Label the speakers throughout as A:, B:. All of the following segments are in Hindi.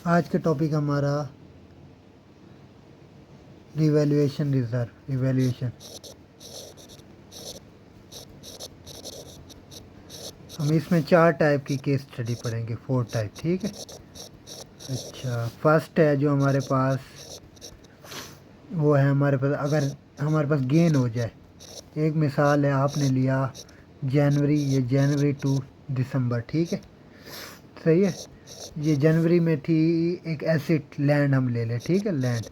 A: आज का टॉपिक हमारा रिवैल्यूएशन रिजर्व रिवैल्यूएशन। हम इसमें 4 टाइप की केस स्टडी पढ़ेंगे, 4 टाइप, ठीक है। अच्छा, फर्स्ट है जो हमारे पास, वो है हमारे पास अगर हमारे पास गेन हो जाए। एक मिसाल है, आपने लिया जनवरी टू दिसंबर, ठीक है, सही है। ये जनवरी में थी एक एसिड लैंड हम ले लें, ठीक है, लैंड,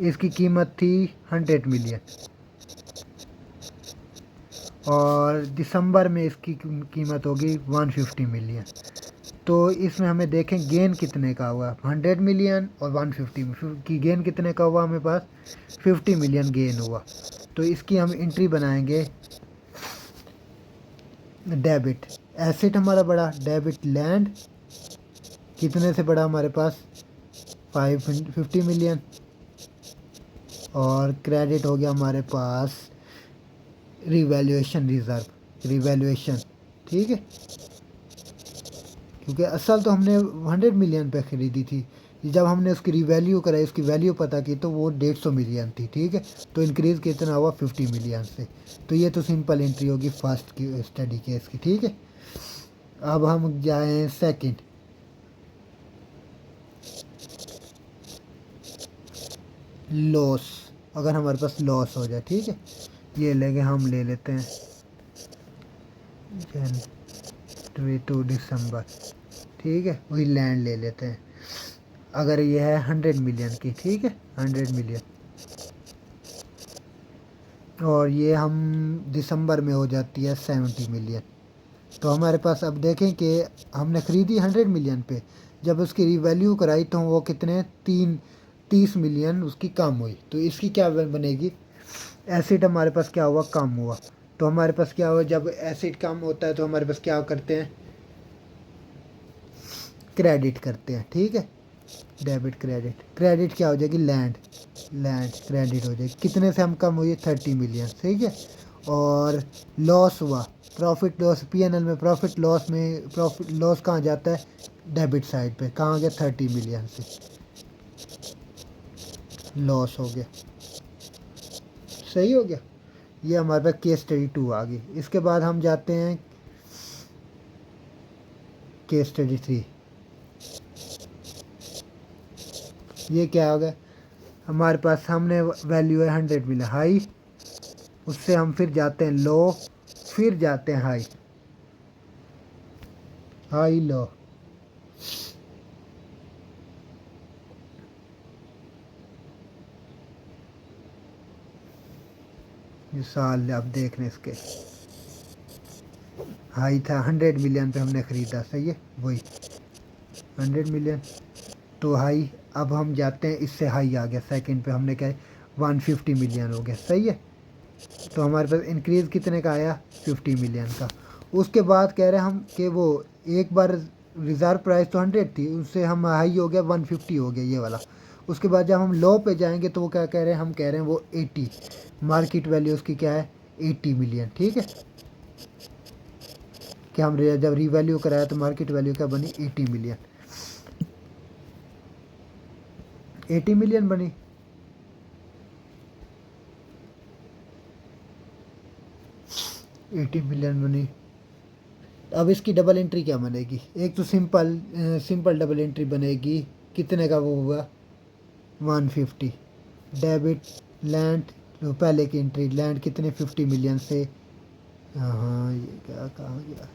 A: इसकी कीमत थी 100 मिलियन और दिसंबर में इसकी कीमत होगी 150 मिलियन। तो इसमें हमें देखें गेन कितने का हुआ, 100 मिलियन और 150 की गेन कितने का हुआ, हमें पास 50 मिलियन गेन हुआ। तो इसकी हम एंट्री बनाएंगे डेबिट। एसेट हमारा बड़ा, डेबिट लैंड कितने से बड़ा, हमारे पास 550 मिलियन, और क्रेडिट हो गया हमारे पास रिवैल्यूएशन रिजर्व, रिवैल्यूएशन, ठीक है, क्योंकि असल तो हमने 100 मिलियन पे ख़रीदी थी। जब हमने उसकी रिवैल्यू कराई, उसकी वैल्यू पता की, तो वो 150 मिलियन थी, ठीक है। तो इंक्रीज़ कितना हुआ, 50 मिलियन से। तो ये तो सिंपल एंट्री होगी फर्स्ट की स्टडी केस की, ठीक है। अब हम जाएं सेकंड, लॉस। अगर हमारे पास लॉस हो जाए, ठीक है, ये लेंगे, हम ले लेते हैं जनवरी टू दिसंबर, ठीक है, वही लैंड ले लेते हैं। अगर ये है 100 मिलियन की, ठीक है, 100 मिलियन, और ये हम दिसंबर में हो जाती है 70 मिलियन। तो हमारे पास अब देखें कि हमने ख़रीदी 100 मिलियन पे, जब उसकी रिवैल्यू कराई तो वो कितने 30 मिलियन उसकी कम हुई। तो इसकी क्या बनेगी, एसिड हमारे पास क्या हुआ, कम हुआ। तो हमारे पास क्या हुआ, जब एसिड कम होता है तो हमारे पास क्या करते हैं, क्रेडिट करते हैं, ठीक है, डेबिट क्रेडिट। क्रेडिट क्या हो जाएगी, लैंड, लैंड क्रेडिट हो जाएगी, कितने से हम कम हुई, 30 मिलियन, ठीक है। और लॉस हुआ, प्रॉफिट लॉस, पीएनएल में प्रॉफिट लॉस में, प्रॉफिट लॉस कहाँ जाता है, डेबिट साइड पे, कहाँ गया, 30 मिलियन से लॉस हो गया, सही हो गया। ये हमारे पास केस स्टडी 2 आ गई। इसके बाद हम जाते हैं केस स्टडी 3। ये क्या हो गया, हमारे पास सामने वैल्यू है 100 मिलियन हाई, उससे हम फिर जाते हैं लो, फिर जाते हैं हाई, हाई लो। ये साल आप देख रहे हैं, इसके हाई था 100 मिलियन पे हमने ख़रीदा, सही है, वही 100 मिलियन। तो हाई, अब हम जाते हैं, इससे हाई आ गया सेकंड पे, हमने क्या 150 मिलियन हो गया, सही है। तो हमारे पास इंक्रीज़ कितने का आया, 50 मिलियन का। उसके बाद कह रहे हैं हम कि वो एक बार रिज़र्व प्राइस तो 100 थी, उससे हम हाई हो गया 150 हो गया, ये वाला। उसके बाद जब हम लो पे जाएंगे तो वो क्या कह रहे हैं, हम कह रहे हैं वो 80, मार्केट वैल्यू उसकी क्या है, 80 मिलियन, ठीक है। कि हम जब रीवैल्यू कराया तो मार्केट वैल्यू क्या बनी, 80 मिलियन, 80 मिलियन बनी। एटी मिलियन बनी। अब इसकी डबल एंट्री क्या बनेगी, एक तो सिंपल डबल एंट्री बनेगी, कितने का वो हुआ, 150, डेबिट लैंड, जो पहले की एंट्री लैंड कितने 50 मिलियन से, हाँ ये क्या कहाँ गया,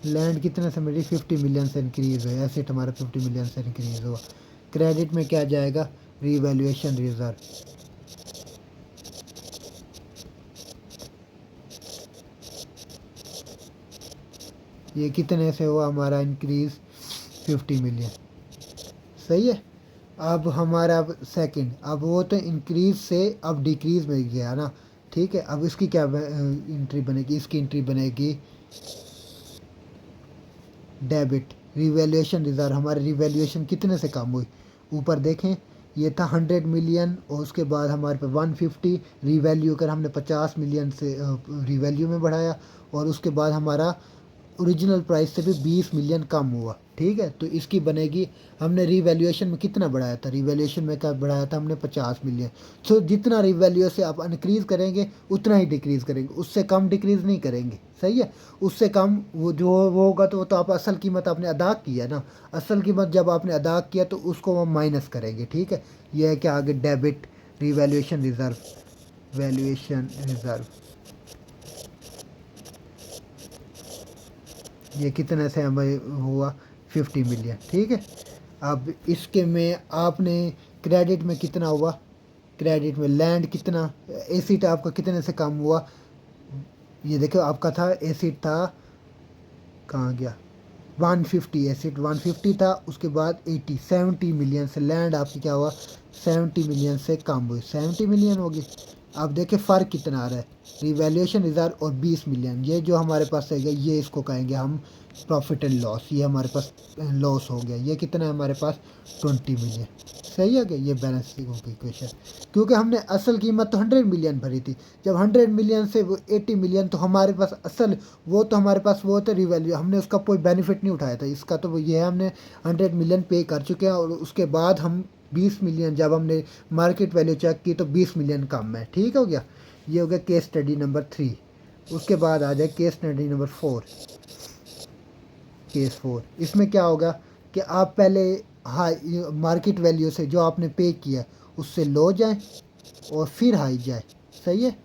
A: लैंड कितने से मिली, 50 मिलियन से इंक्रीज़ हुआ, एसेट हमारा 50 मिलियन से इंक्रीज़ हुआ। क्रेडिट में क्या जाएगा, रीवैल्यूएशन रिजर्व, ये कितने से हुआ हमारा इंक्रीज़, 50 मिलियन, सही है। अब हमारा अब सेकंड, अब वो तो इंक्रीज से अब डिक्रीज में गया ना, ठीक है। अब इसकी क्या एंट्री बनेगी, इसकी एंट्री बनेगी डेबिट रिवैल्यूएशन रिजर्व। हमारी रिवैल्यूएशन कितने से कम हुई, ऊपर देखें, ये था 100 मिलियन और उसके बाद हमारे पे 150 रिवैल्यू कर, हमने 50 मिलियन से रिवैल्यू में बढ़ाया, और उसके बाद हमारा ओरिजिनल प्राइस से भी 20 मिलियन कम हुआ। ठीक है, तो इसकी बनेगी, हमने रिवैल्यूएशन में कितना बढ़ाया था, रिवैल्यूएशन में क्या बढ़ाया था हमने 50 मिलियन। तो जितना रिवैल्यू से आप इंक्रीज़ करेंगे उतना ही डिक्रीज़ करेंगे, उससे कम डिक्रीज़ नहीं करेंगे। सही है, उससे कम वो जो वो होगा तो वो तो आप असल कीमत आपने अदा की है ना, असल कीमत जब आपने अदा किया तो उसको हम माइनस करेंगे। ठीक है, ये है कि आगे debit revaluation reserve, valuation reserve, ये कितने से हमें हुआ 50 मिलियन। ठीक है, अब इसके में आपने क्रेडिट में कितना हुआ, क्रेडिट में लैंड कितना, एसिड आपका कितने से कम हुआ, ये देखो आपका था एसिड था, कहाँ गया, 150, एसिड 150 था, उसके बाद 70 मिलियन से लैंड आपकी क्या हुआ, 70 मिलियन से कम हुई, 70 मिलियन होगी। अब देखिए फ़र्क कितना आ रहा है, रिवैल्यूएशन रिजर्व और 20 मिलियन, ये जो हमारे पास रहेगा ये इसको कहेंगे हम प्रॉफिट एंड लॉस, ये हमारे पास लॉस हो गया, ये कितना है हमारे पास 20 मिलियन। सही है क्या, ये बैलेंसिंग होगी इक्वेशन, क्योंकि हमने असल कीमत तो 100 मिलियन भरी थी, जब 100 मिलियन से वो 80 मिलियन, तो हमारे पास असल वो तो हमारे पास वो तो रिवैल्यू, हमने उसका कोई बेनिफिट नहीं उठाया था इसका, तो वो ये है हमने 100 मिलियन पे कर चुके हैं, और उसके बाद हम 20 मिलियन जब हमने मार्केट वैल्यू चेक की तो 20 मिलियन कम है। ठीक हो गया, ये हो गया केस स्टडी नंबर 3। उसके बाद आ जाए केस स्टडी नंबर 4, केस 4, इसमें क्या होगा कि आप पहले हाई मार्केट वैल्यू से जो आपने पे किया उससे लो जाए और फिर हाई जाए। सही है,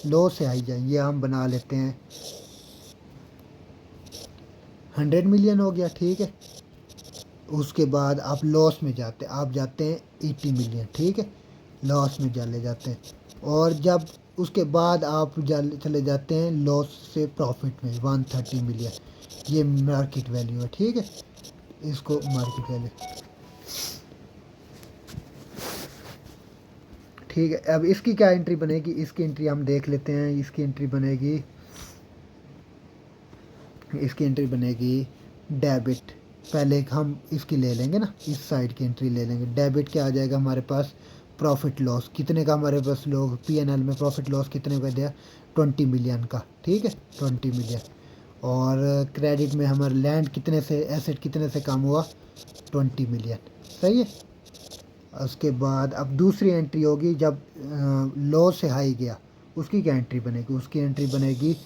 A: लो से हाई जाए, ये हम बना लेते हैं 100 मिलियन हो गया। ठीक है, उसके बाद आप लॉस में जाते हैं, आप जाते हैं 80 मिलियन। ठीक है, लॉस में चले जाते हैं, और जब उसके बाद आप चले जाते हैं लॉस से प्रॉफिट में 130 मिलियन, ये मार्केट वैल्यू है। ठीक है, इसको मार्केट वैल्यू, ठीक है। अब इसकी क्या एंट्री बनेगी, इसकी एंट्री हम देख लेते हैं, इसकी एंट्री बनेगी, इसकी एंट्री बनेगी डेबिट, पहले हम इसकी ले लेंगे ना, इस साइड की एंट्री ले लेंगे। डेबिट क्या आ जाएगा हमारे पास, प्रॉफिट लॉस कितने का हमारे पास, लोग पीएनएल में प्रॉफिट लॉस कितने का दिया, 20 मिलियन का। ठीक है, 20 मिलियन। और क्रेडिट में हमारा लैंड कितने से, एसेट कितने से कम हुआ, 20 मिलियन। सही है, उसके बाद अब दूसरी एंट्री होगी जब लो से हाई गया, उसकी क्या एंट्री बनेगी, उसकी एंट्री बनेगी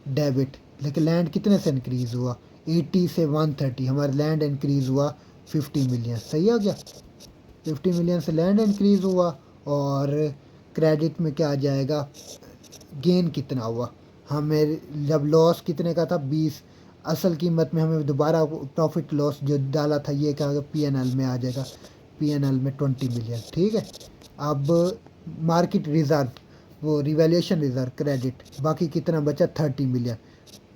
A: डेबिट, लेकिन लैंड कितने से इंक्रीज़ हुआ, 80 से 130, हमारा लैंड इंक्रीज़ हुआ 50 मिलियन। सही हो गया, 50 मिलियन से लैंड इंक्रीज़ हुआ, और क्रेडिट में क्या आ जाएगा, गेन कितना हुआ, हमें जब लॉस कितने का था 20, असल कीमत में हमें दोबारा प्रॉफिट लॉस जो डाला था ये क्या पीएनएल में आ जाएगा, पीएनएल में 20 मिलियन। ठीक है, अब मार्केट रिजर्व, वो रिवैल्यूएशन रिजर्व क्रेडिट, बाकी कितना बचा 30 million,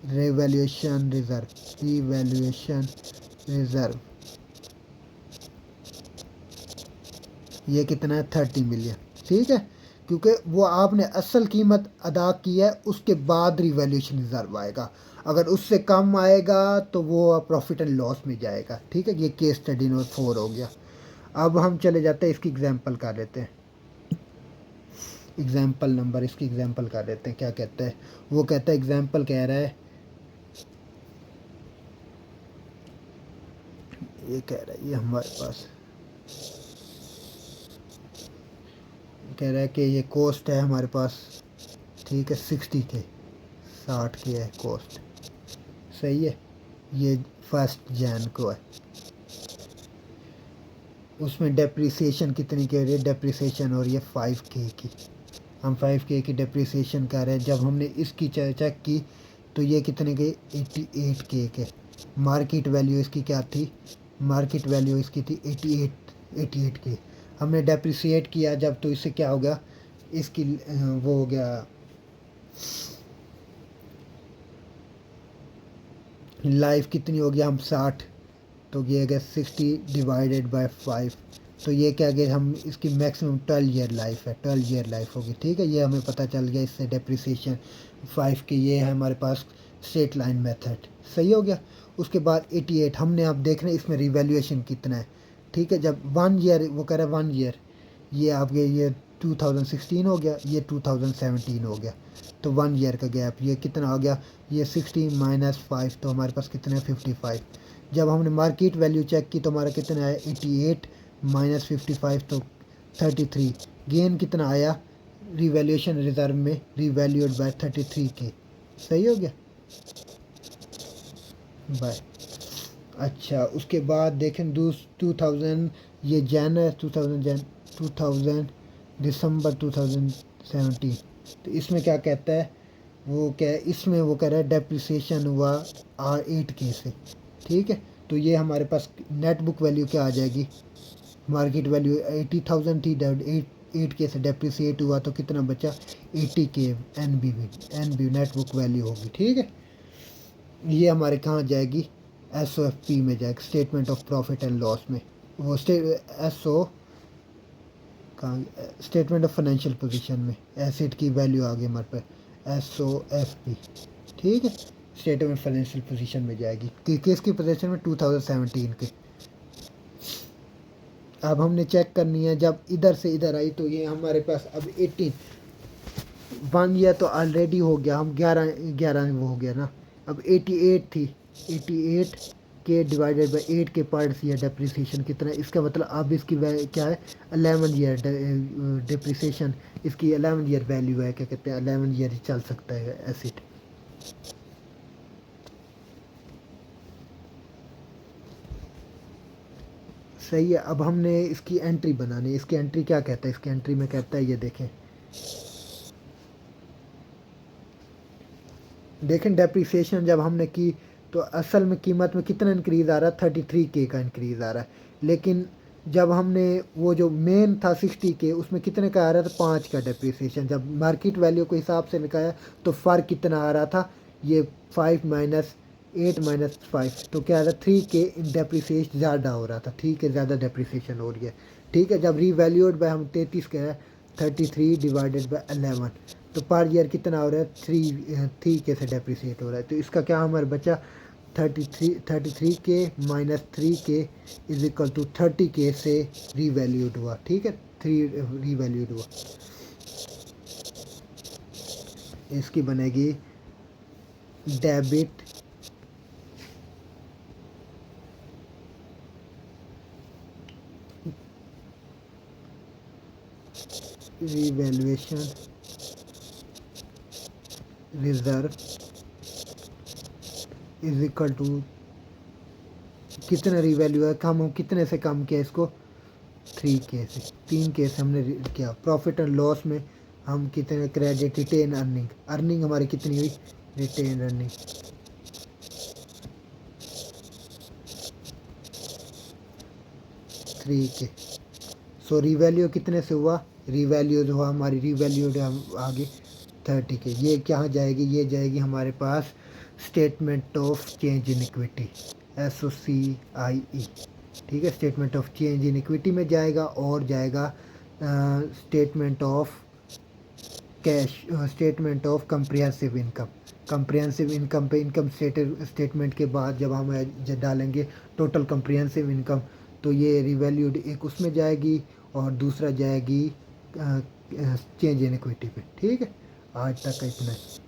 A: revaluation reserve, revaluation reserve, ये कितना है 30 मिलियन। ठीक है, क्योंकि वो आपने असल कीमत अदा की है, उसके बाद रिवैल्यूएशन रिजर्व आएगा, अगर उससे कम आएगा तो वो प्रॉफिट एंड लॉस में जाएगा। ठीक है, ये केस स्टडी नंबर 4 हो गया। अब हम चले जाते हैं, इसकी एग्जांपल कर लेते हैं, एग्जांपल नंबर, इसकी एग्जांपल कर लेते हैं, क्या कहता है वो, कहता है एग्जांपल कह रहा है, ये कह रहा है, ये हमारे पास कह रहा है कि ये कॉस्ट है हमारे पास, ठीक है 60 के, 60 के है कॉस्ट। सही है, ये 1 जन को है, उसमें डेप्रिसिएशन कितनी की हो रही है, डेप्रिसिएशन हो रही है 5K की, हम 5K की डेप्रिसिएशन कर रहे हैं। जब हमने इसकी चेक की तो ये कितने के, 88K के, मार्केट वैल्यू इसकी क्या थी, मार्केट वैल्यू इसकी थी 88K, हमने डेप्रिसिएट किया जब, तो इससे क्या हो गया, इसकी वो हो गया लाइफ कितनी हो गया, हम 60, तो ये गया 60 डिवाइडेड बाय 5, तो ये क्या गया, हम इसकी मैक्सिमम 12 ईयर लाइफ है, 12 ईयर लाइफ होगी। ठीक है, ये हमें पता चल गया इससे डेप्रिसिएशन 5 की, ये है हमारे पास स्ट्रेट लाइन मेथड। सही हो गया, उसके बाद 88 हमने आप देख रहे हैं इसमें रिवैल्यूएशन कितना है। ठीक है, जब 1 ईयर वो कह रहा है 1 ईयर, ये आपके ये 2016 हो गया, ये 2017 हो गया, तो 1 ईयर का गैप। ये कितना हो गया, ये 60 माइनस 5, तो हमारे पास कितना है 55। जब हमने मार्केट वैल्यू चेक की तो हमारा कितना आया 88 माइनस 55, तो 33। गेन कितना आया रिवैल्यूएशन रिजर्व में, रिवैल्यूड बाय 33 के। सही हो गया बाय। अच्छा उसके बाद देखें 2000, ये जैन है 2000 दिसंबर 2017, तो इसमें क्या कहता है, वो क्या है इसमें, वो कह रहा है डेप्रिसिएशन हुआ R8K से। ठीक है, तो ये हमारे पास नेट बुक वैल्यू क्या आ जाएगी, मार्केट वैल्यू 80,000 थी, 8K से डेप्रिसिएट हुआ तो कितना बचा 80K। NBV net book value होगी। ठीक है, ये हमारे कहाँ जाएगी, SOFP में जाएगी, statement of profit and loss में। वो स्टेटमेंट ऑफ फाइनेंशियल पोजीशन में एसेट की वैल्यू आ गई हमारे पास SOFP। ठीक है, स्टेटमेंट फाइनेंशियल पोजीशन में जाएगी कि किसकी पोजीशन में 2017 के। अब हमने चेक करनी है, जब इधर से इधर आई तो ये हमारे पास अब 18 1 ईयर तो ऑलरेडी हो गया, हम 11 वो हो गया ना। अब 88 थी, 88 के डिवाइडेड बाई 8 के पर ईयर डेप्रिसिएशन कितना है, इसका मतलब अब इसकी क्या है 11 ईयर डेप्रिसिएशन, इसकी 11 ईयर वैल्यू है, क्या कहते हैं 11 ईयर ही चल सकता है एसेट। सही है, अब हमने इसकी एंट्री बनानी है। इसकी एंट्री क्या कहता है, इसकी एंट्री में कहता है, ये देखें डेप्रिसिएशन जब हमने की तो असल में कीमत में कितना इंक्रीज़ आ रहा है 33K का इंक्रीज़ आ रहा है, लेकिन जब हमने वो जो मेन था 60K उसमें कितने का आ रहा था 5 का डेप्रिसिएशन। जब मार्केट वैल्यू के हिसाब से निकाला तो फ़र्क कितना आ रहा था, ये 5 माइनस 8 माइनस 5, तो क्या आ रहा 3K डेप्रिसिएशन ज़्यादा हो रहा था। ठीक है, ज़्यादा डेप्रिसिएशन हो रही है। ठीक है, जब रीवैल्यूड बाय हम 33 कह रहे हैं 33 डिवाइडेड बाय 11, तो पर ईयर कितना हो रहा है 3K से डेप्रिसिएट हो रहा है। तो इसका क्या हमारे बचा 33K minus 3K is equal to 30K से रीवैल्यूड हुआ। ठीक है, 3 रीवैल्यूड हुआ, इसकी बनेगी debit revaluation reserve is equal to कितना रीवैल्यू है, कम कितने से कम किया इसको 3K से, 3K से हमने किया। प्रॉफिट एंड लॉस में हम कितने क्रेडिट रिटेन अर्निंग हमारी कितनी हुई, रिटेन अर्निंग 3K। सो रीवैल्यू कितने से हुआ, रीवैल्यू जो हुआ हमारी रीवैल्यूड आगे 30K। ये क्या जाएगी, ये जाएगी हमारे पास statement of change in equity SOCIE। ठीक है, statement of change in equity में जाएगा, और जाएगा statement of cash, statement of comprehensive income. Comprehensive income पे इनकम स्टेटमेंट के बाद जब हम डालेंगे टोटल कंप्रिहेंसिव इनकम, तो ये रिवैल्यूड एक उसमें जाएगी और दूसरा जाएगी चेंज इन इक्विटी पे। ठीक है, आज तक का इतना है।